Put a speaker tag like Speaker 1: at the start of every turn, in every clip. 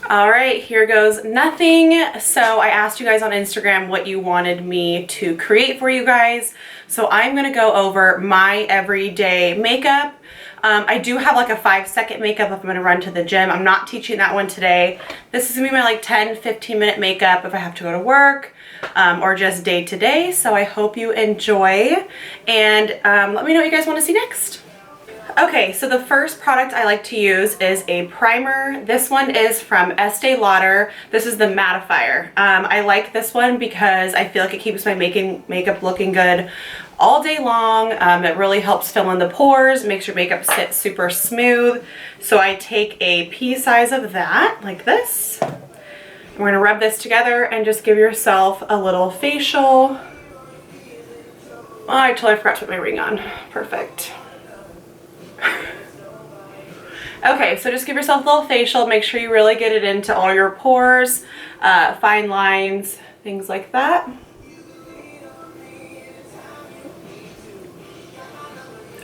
Speaker 1: All right, here goes nothing. So I asked you guys on Instagram what you wanted me to create for you guys. So I'm gonna go over my everyday makeup. I do have like a 5-second makeup if I'm gonna run to the gym. I'm not teaching that one today. This is gonna be my like 10-15 minute makeup if I have to go to work or just day to day. So I hope you enjoy, and let me know what you guys wanna see next. Okay, so the first product I like to use is a primer. This one is from Estee Lauder. This is the mattifier. I like this one because I feel like it keeps my makeup looking good all day long. It really helps fill in the pores, makes your makeup sit super smooth. So I take a pea size of that, like this. We're gonna rub this together and just give yourself a little facial. Oh, I totally forgot to put my ring on. Perfect. Okay, so just give yourself a little facial. Make sure you really get it into all your pores, fine lines, things like that.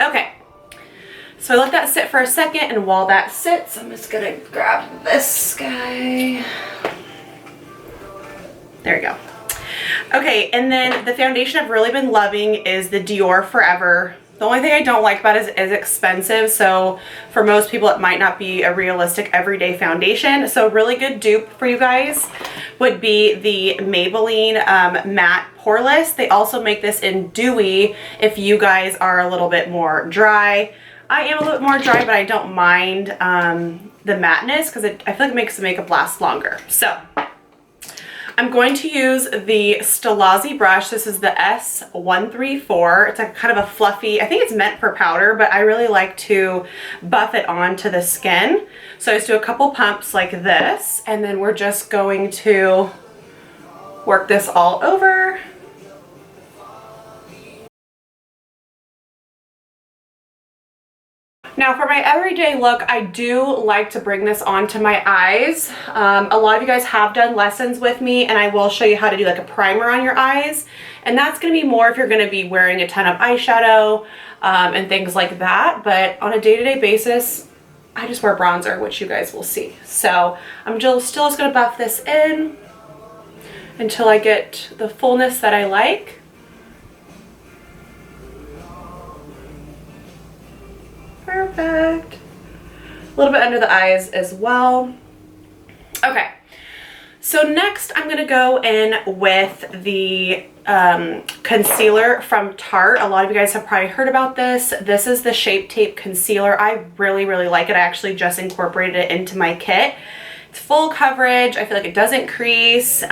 Speaker 1: Okay, so I let that sit for a second, and while that sits, I'm just gonna grab this guy. There we go. Okay, and then the foundation I've really been loving is the Dior Forever. The only thing I don't like about it is it's expensive, so for most people it might not be a realistic everyday foundation. So a really good dupe for you guys would be the Maybelline Matte Poreless. They also make this in Dewy if you guys are a little bit more dry. I am a little bit more dry, but I don't mind the matteness because I feel like it makes the makeup last longer. So I'm going to use the Stilazzi brush. This is the S134. It's a kind of a fluffy, I think it's meant for powder, but I really like to buff it onto the skin. So I just do a couple pumps like this, and then we're just going to work this all over. Now for my everyday look, I do like to bring this onto my eyes. A lot of you guys have done lessons with me, and I will show you how to do like a primer on your eyes. And that's gonna be more if you're gonna be wearing a ton of eyeshadow and things like that. But on a day-to-day basis, I just wear bronzer, which you guys will see. So I'm still just gonna buff this in until I get the fullness that I like. Perfect. A little bit under the eyes as well. Okay, so next I'm gonna go in with the concealer from Tarte. A lot of you guys have probably heard about this. This is the Shape Tape Concealer. I really, really like it. I actually just incorporated it into my kit. It's full coverage. I feel like it doesn't crease.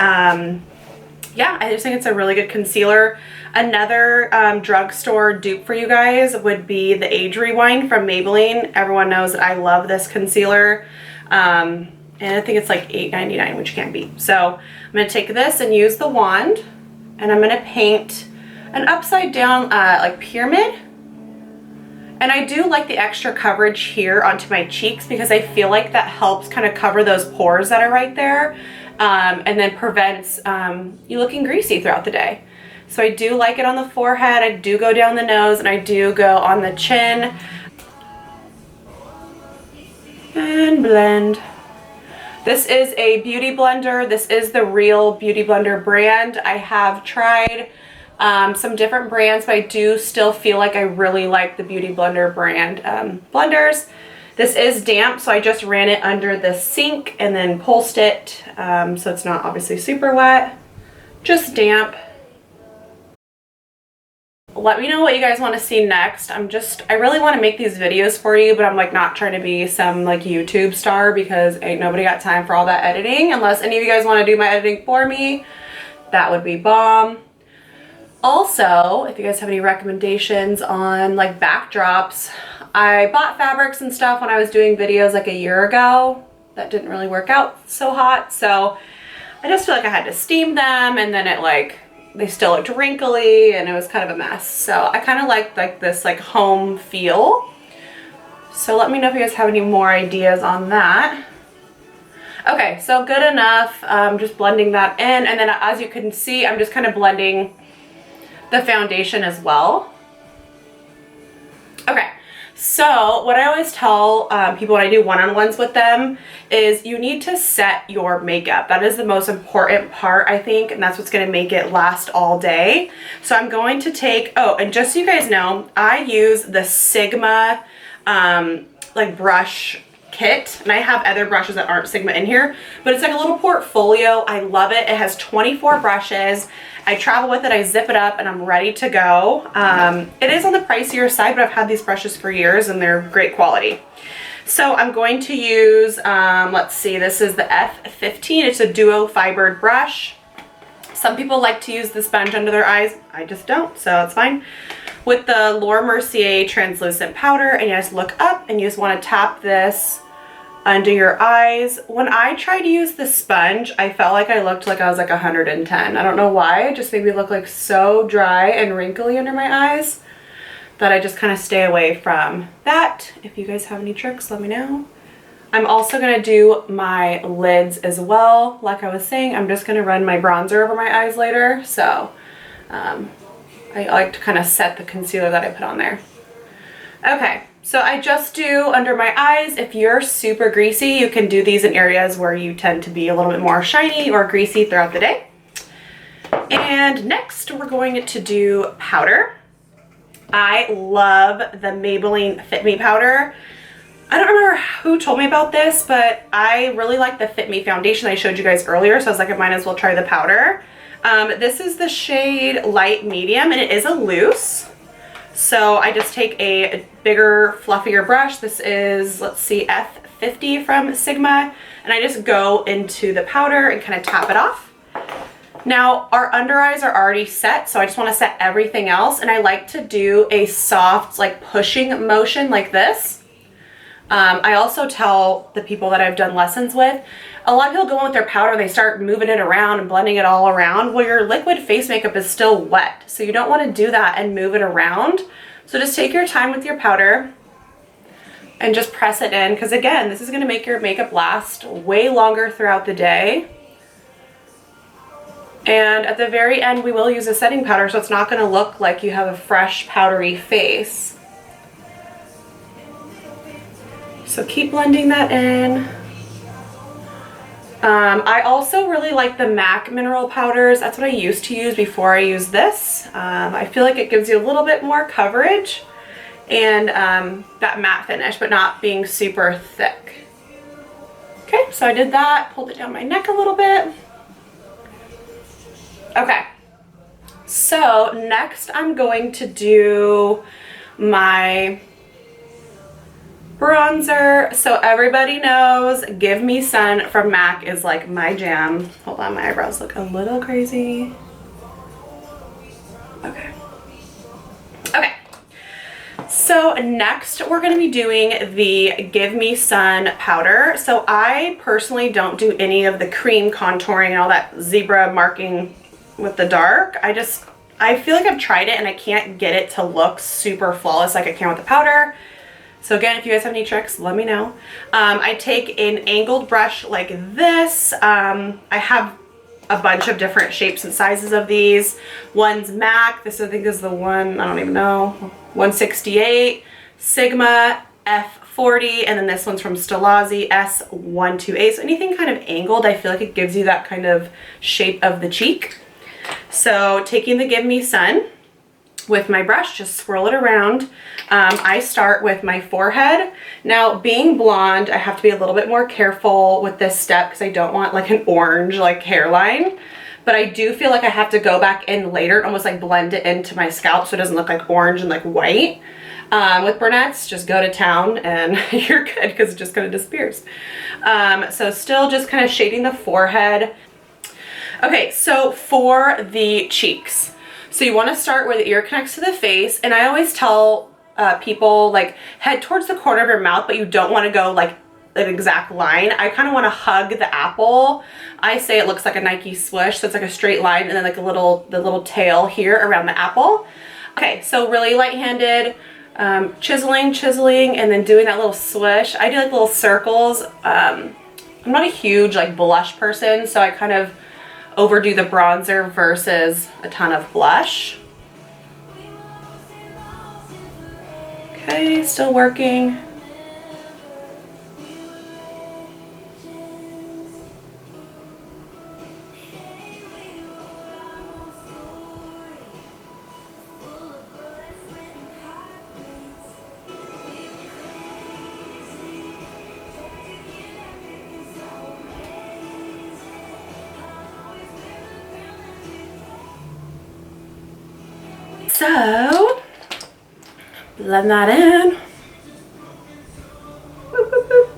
Speaker 1: Yeah, I just think it's a really good concealer. Another drugstore dupe for you guys would be the Age Rewind from Maybelline. Everyone knows that I love this concealer. And I think it's like $8.99, which you can't beat. So I'm going to take this and use the wand, and I'm going to paint an upside down like pyramid. And I do like the extra coverage here onto my cheeks because I feel like that helps kind of cover those pores that are right there. And then prevents you looking greasy throughout the day. So I do like it on the forehead, I do go down the nose, and I do go on the chin. And blend. This is a beauty blender. This is the Real Beauty Blender brand. I have tried some different brands, but I do still feel like I really like the Beauty Blender brand blenders. This is damp, so I just ran it under the sink and then pulsed it, so it's not obviously super wet, just damp. Let me know what you guys want to see next. I really want to make these videos for you, but I'm like not trying to be some like YouTube star because ain't nobody got time for all that editing. Unless any of you guys want to do my editing for me, that would be bomb. Also, if you guys have any recommendations on like backdrops, I bought fabrics and stuff when I was doing videos like a year ago. That didn't really work out so hot, so I just feel like I had to steam them, and then they still looked wrinkly, and it was kind of a mess. So I kind of like this like home feel. So let me know if you guys have any more ideas on that. Okay, so good enough. Just blending that in, and then as you can see, I'm just kind of blending the foundation as well. Okay, So what I always tell people when I do one-on-ones with them is you need to set your makeup. That is the most important part, I think, and that's what's going to make it last all day. So I'm going to take, oh, and just so you guys know, I use the Sigma like brush kit, and I have other brushes that aren't Sigma in here, but it's like a little portfolio. I love it. It has 24 brushes. I travel with it, I zip it up, and I'm ready to go. It is on the pricier side, but I've had these brushes for years and they're great quality. So I'm going to use, let's see, this is the F15. It's a duo fibered brush. Some people like to use the sponge under their eyes. I just don't, so it's fine. With the Laura Mercier translucent powder, and you just look up and you just want to tap this under your eyes. When I tried to use the sponge, I felt like I looked like I was like 110. I don't know why, it just made me look like so dry and wrinkly under my eyes that I just kind of stay away from that. If you guys have any tricks, let me know. I'm also gonna do my lids as well. Like I was saying, I'm just gonna run my bronzer over my eyes later. So I like to kind of set the concealer that I put on there. Okay, so I just do under my eyes. If you're super greasy, you can do these in areas where you tend to be a little bit more shiny or greasy throughout the day. And next we're going to do powder. I love the Maybelline Fit Me powder. I don't remember who told me about this, but I really like the Fit Me foundation I showed you guys earlier, so I was like, I might as well try the powder. This is the shade Light Medium, and it is a loose. So I just take a bigger, fluffier brush. This is, let's see, F50 from Sigma, and I just go into the powder and kind of tap it off. Now, our under eyes are already set, so I just want to set everything else, and I like to do a soft, like, pushing motion like this. I also tell the people that I've done lessons with, a lot of people go in with their powder and they start moving it around and blending it all around. Well, your liquid face makeup is still wet, so you don't want to do that and move it around. So just take your time with your powder and just press it in, because again, this is going to make your makeup last way longer throughout the day. And at the very end, we will use a setting powder, so it's not going to look like you have a fresh powdery face. So keep blending that in. I also really like the MAC mineral powders. That's what I used to use before I used this. I feel like it gives you a little bit more coverage and that matte finish, but not being super thick. Okay, so I did that, pulled it down my neck a little bit. Okay, so next I'm going to do my bronzer. So everybody knows Give Me Sun from MAC is like my jam. Hold on, my eyebrows look a little crazy. Okay. Okay. So next we're going to be doing the Give Me Sun powder. So I personally don't do any of the cream contouring and all that zebra marking with the dark. I feel like I've tried it and I can't get it to look super flawless like I can with the powder. So again, if you guys have any tricks, let me know. I take an angled brush like this. I have a bunch of different shapes and sizes of these. One's MAC. This I think is the one, I don't even know, 168, Sigma F40, and then this one's from Stilazzi S128. So anything kind of angled, I feel like it gives you that kind of shape of the cheek. So taking the Give Me Sun with my brush, just swirl it around. I start with my forehead. Now, being blonde, I have to be a little bit more careful with this step because I don't want like an orange like hairline, but I do feel like I have to go back in later and almost like blend it into my scalp so it doesn't look like orange and like white. With brunettes, just go to town and you're good because it just kind of disappears. So still just kind of shading the forehead. Okay, so for the cheeks, so you want to start where the ear connects to the face, and I always tell people like head towards the corner of your mouth, but you don't want to go like an exact line. I kind of want to hug the apple. I say it looks like a Nike swoosh, so it's like a straight line and then like the little tail here around the apple. Okay, so really light-handed, chiseling, and then doing that little swish. I do like little circles. I'm not a huge like blush person, so I kind of overdo the bronzer versus a ton of blush. Okay, still working. So, blend that in. Boop, boop, boop.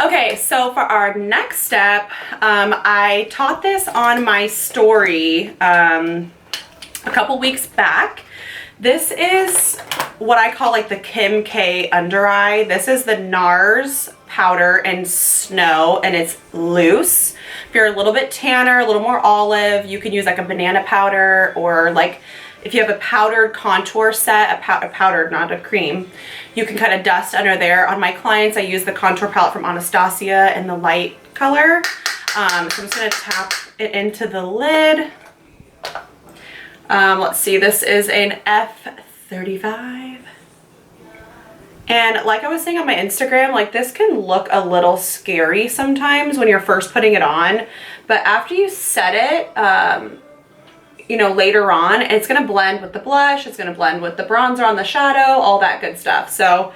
Speaker 1: Okay, so for our next step, I taught this on my story a couple weeks back. This is what I call like the Kim K under eye. This is the NARS powder and snow, and it's loose. If you're a little bit tanner, a little more olive, you can use like a banana powder, or like if you have a powdered contour set, a powdered, not a cream, you can kind of dust under there. On my clients, I use the contour palette from Anastasia in the light color. So I'm just gonna tap it into the lid. Let's see, this is an F35. And like I was saying on my Instagram, like this can look a little scary sometimes when you're first putting it on, but after you set it, you know, later on, it's gonna blend with the blush, it's gonna blend with the bronzer on the shadow, all that good stuff. So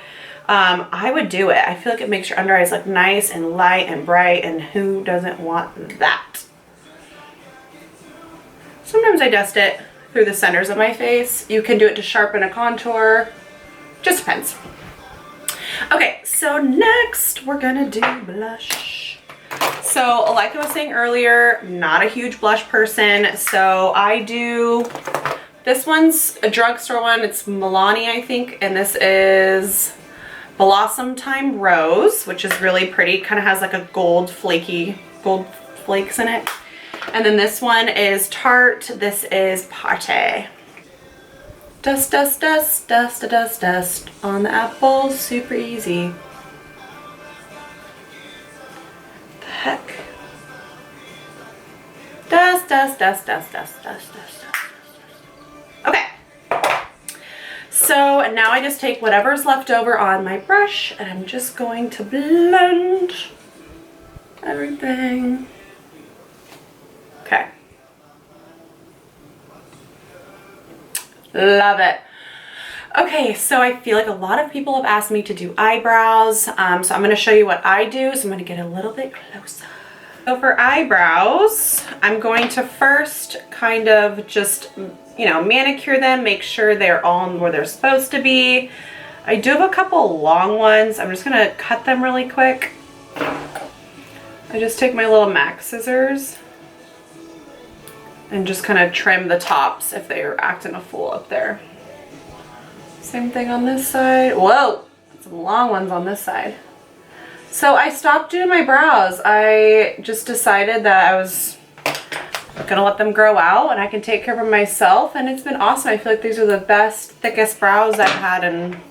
Speaker 1: I would do it. I feel like it makes your under eyes look nice and light and bright, and who doesn't want that? Sometimes I dust it through the centers of my face. You can do it to sharpen a contour, just depends. Okay, so next we're gonna do blush. So like I was saying earlier, not a huge blush person, so I do, this one's a drugstore one, it's Milani I think, and this is Blossom Time Rose, which is really pretty, kind of has like a gold flakes in it. And then this one is Tarte, this is Party. Dust, dust, dust, dust, dust, dust on the apples, super easy. The heck? Dust, dust, dust, dust, dust, dust, dust, dust. Okay. So now I just take whatever's left over on my brush and I'm just going to blend everything. Okay. Love it. Okay, so I feel like a lot of people have asked me to do eyebrows, so I'm going to show you what I do, so I'm going to get a little bit closer. So for eyebrows, I'm going to first kind of just, you know, manicure them, make sure they're all where they're supposed to be. I do have a couple long ones. I'm just going to cut them really quick. I just take my little MAC scissors and just kind of trim the tops if they're acting a fool up there. Same thing on this side. Whoa, some long ones on this side. So I stopped doing my brows. I just decided that I was gonna let them grow out and I can take care of them myself, and it's been awesome. I feel like these are the best, thickest brows I've had in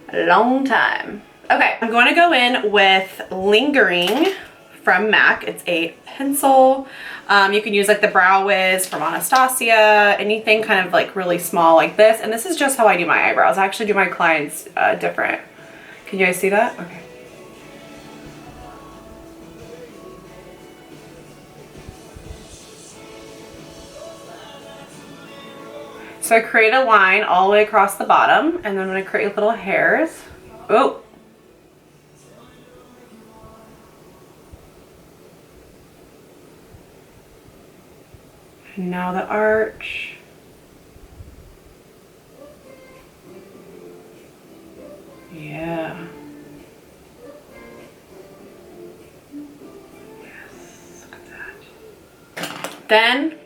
Speaker 1: a long time. Okay, I'm going to go in with Lingering from MAC. It's a pencil. You can use like the Brow Wiz from Anastasia, anything kind of like really small like this. And this is just how I do my eyebrows. I actually do my clients different. Can you guys see that? Okay. So I create a line all the way across the bottom, and then I'm going to create little hairs. Oh. Now the arch. Yeah. Yes, look at that. Then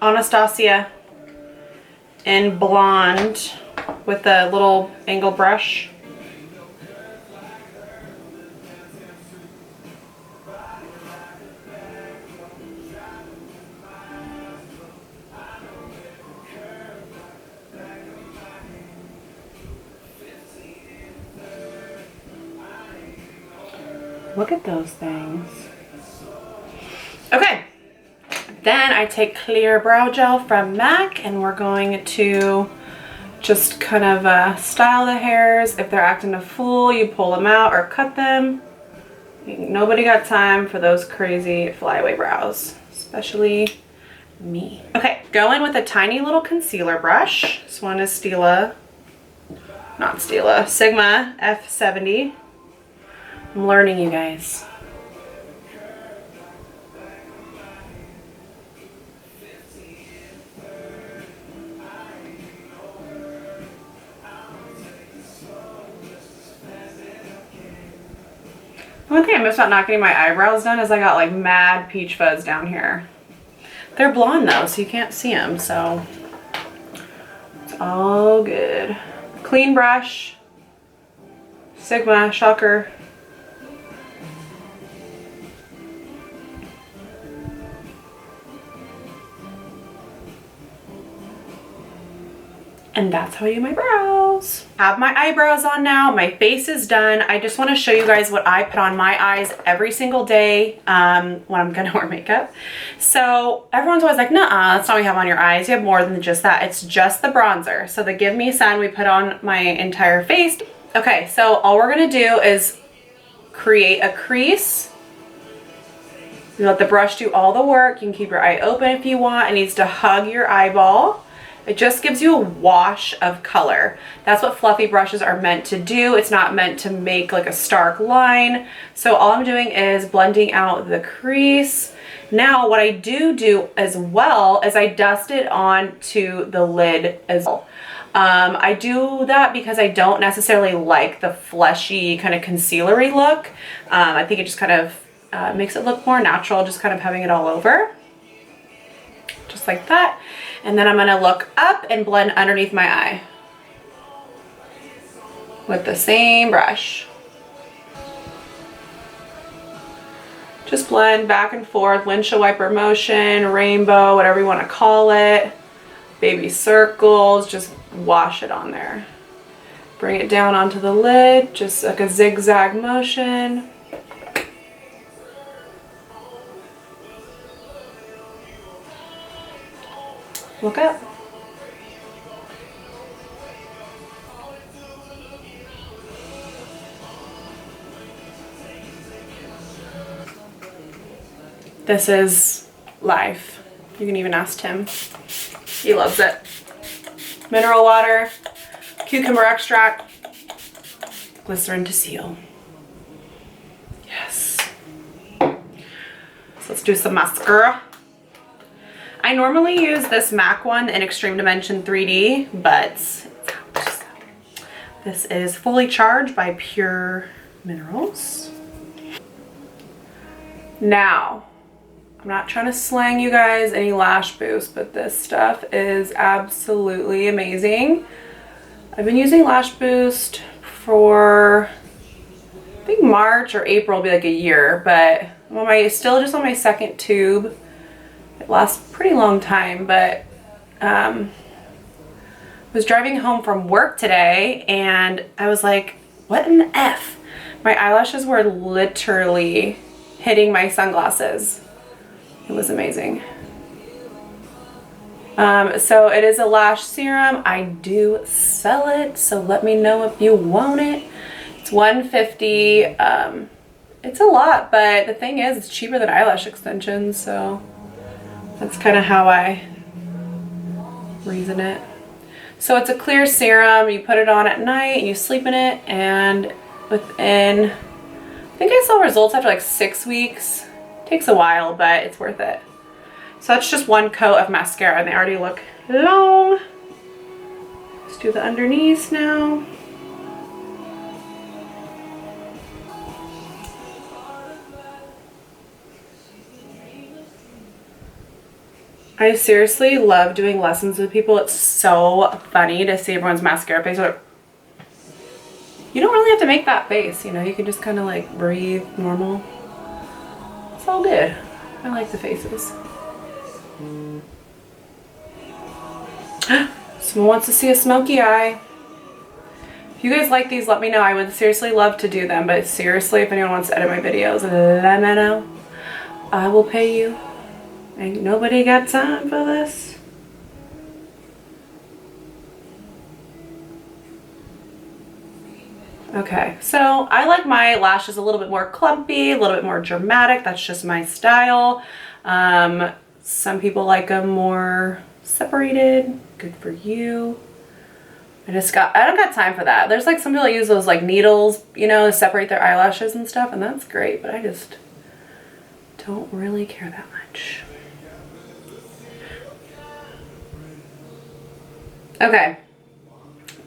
Speaker 1: Anastasia in blonde with a little angle brush. Look at those things. Okay, Then I take clear brow gel from MAC, and we're going to just kind of style the hairs. If they're acting a fool, you pull them out or cut them. Nobody got time for those crazy flyaway brows, especially me. Okay, go in with a tiny little concealer brush. This one is Sigma F70. I'm learning, you guys. One thing I missed about not getting my eyebrows done is I got like mad peach fuzz down here. They're blonde though, so you can't see them, so it's all good. Clean brush, Sigma, shocker. And that's how I do my brows. Have my eyebrows on now. My face is done. I just want to show you guys what I put on my eyes every single day when I'm gonna wear makeup. So everyone's always like, nuh-uh, that's not what you have on your eyes. You have more than just that. It's just the bronzer. So the Give Me Sun we put on my entire face. Okay, so all we're gonna do is create a crease. You let the brush do all the work. You can keep your eye open if you want. It needs to hug your eyeball. It just gives you a wash of color. That's what fluffy brushes are meant to do. It's not meant to make like a stark line. So all I'm doing is blending out the crease. Now what I do as well is I dust it onto the lid as well. I do that because I don't necessarily like the fleshy kind of concealery look. I think it just kind of makes it look more natural, just kind of having it all over. Just like that. And then I'm gonna look up and blend underneath my eye with the same brush. Just blend back and forth, windshield wiper motion, rainbow, whatever you wanna call it. Baby circles, just wash it on there. Bring it down onto the lid, just like a zigzag motion. Look up. This is life. You can even ask Tim. He loves it. Mineral water, cucumber extract, glycerin to seal. Yes. So let's do some mascara. I normally use this MAC one in Extreme Dimension 3D, but it's out. This is Fully Charged by Pure Minerals. Now, I'm not trying to slang you guys any lash boost, but this stuff is absolutely amazing. I've been using Lash Boost for, I think March or April will be like a year, but I'm still just on my second tube. It lasts a pretty long time, but I was driving home from work today and I was like, what in the F? My eyelashes were literally hitting my sunglasses. It was amazing. So it is a lash serum. I do sell it, so let me know if you want it. It's $150. It's a lot, but the thing is, it's cheaper than eyelash extensions, so that's kind of how I reason it. So it's a clear serum. You put it on at night, you sleep in it, and within, I think I saw results after like 6 weeks. It takes a while, but it's worth it. So that's just one coat of mascara, and they already look long. Let's do the underneath now. I seriously love doing lessons with people. It's so funny to see everyone's mascara face. You don't really have to make that face, you know, you can just kind of like breathe normal. It's all good. I like the faces. Someone wants to see a smoky eye. If you guys like these, let me know. I would seriously love to do them, but seriously, if anyone wants to edit my videos, let me know. I will pay you. Ain't nobody got time for this. Okay, so I like my lashes a little bit more clumpy, a little bit more dramatic. That's just my style. Some people like them more separated. Good for you. I don't got time for that. There's like some people that use those like needles, you know, to separate their eyelashes and stuff, and that's great, but I just don't really care that much. Okay.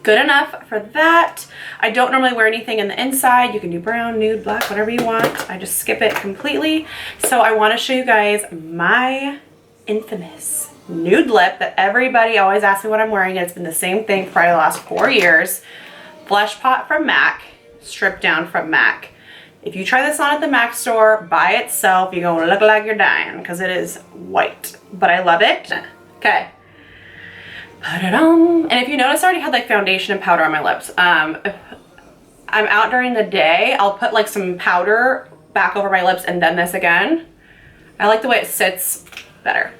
Speaker 1: Good enough for that. I don't normally wear anything in the inside. You can do brown, nude, black, whatever you want. I just skip it completely. So I want to show you guys my infamous nude lip that everybody always asks me what I'm wearing. It's been the same thing for probably the last 4 years. Blush Pot from MAC, Strip Down from MAC. If you try this on at the MAC store by itself, you're going to look like you're dying because it is white. But I love it. Okay. Put it on. And if you notice, I already had like foundation and powder on my lips. If I'm out during the day, I'll put like some powder back over my lips and then this again. I like the way it sits better.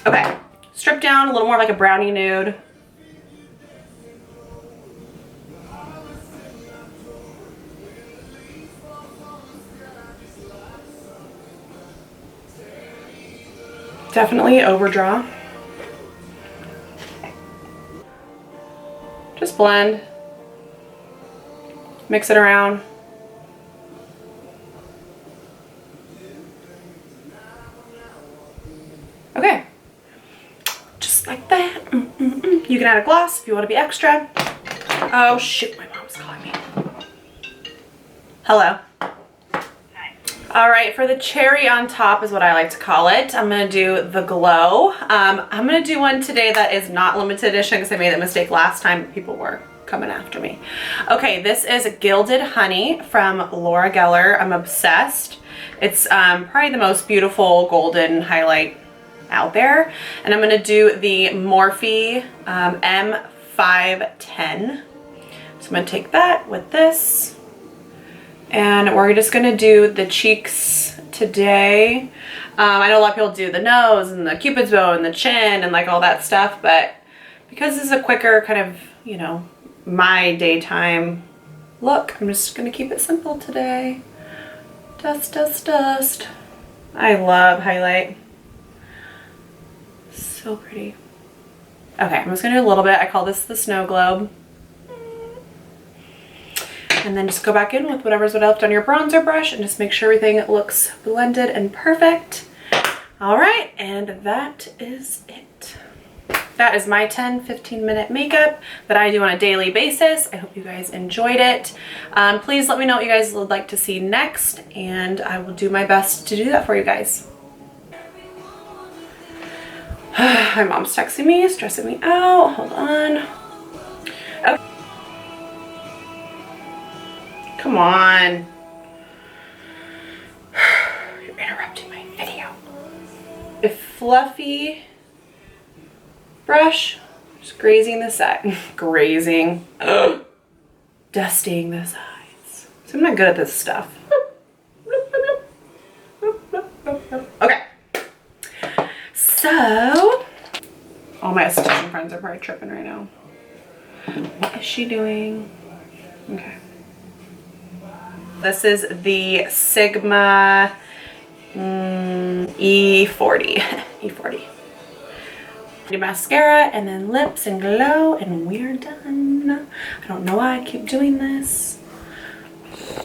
Speaker 1: Okay, strip down, a little more like a brownie nude. Definitely overdraw. Just blend. Mix it around. Okay. Just like that. You can add a gloss if you want to be extra. Oh shoot, my mom's calling me. Hello. All right, for the cherry on top is what I like to call it. I'm gonna do the glow. I'm gonna do one today that is not limited edition because I made that mistake last time. People were coming after me. Okay, this is Gilded Honey from Laura Geller. I'm obsessed. It's probably the most beautiful golden highlight out there. And I'm gonna do the Morphe M510. So I'm gonna take that with this. And we're just gonna do the cheeks today. I know a lot of people do the nose and the cupid's bow and the chin and like all that stuff, but because this is a quicker kind of, you know, my daytime look, I'm just gonna keep it simple today. Dust, dust, dust. I love highlight. So pretty. Okay, I'm just gonna do a little bit. I call this the snow globe. And then just go back in with whatever's left on your bronzer brush and just make sure everything looks blended and perfect. All right, and that is it. That is my 10-15 minute makeup that I do on a daily basis. I hope you guys enjoyed it. Please let me know what you guys would like to see next, and I will do my best to do that for you guys. My mom's texting me, stressing me out. Hold on. Okay. Come on. You're interrupting my video. A fluffy brush, just grazing the side. Grazing. Ugh. Dusting the sides. So I'm not good at this stuff. Okay. So, all my esthetician friends are probably tripping right now. What is she doing? Okay. This is the Sigma E40. E40. Do mascara and then lips and glow and we're done. I don't know why I keep doing this.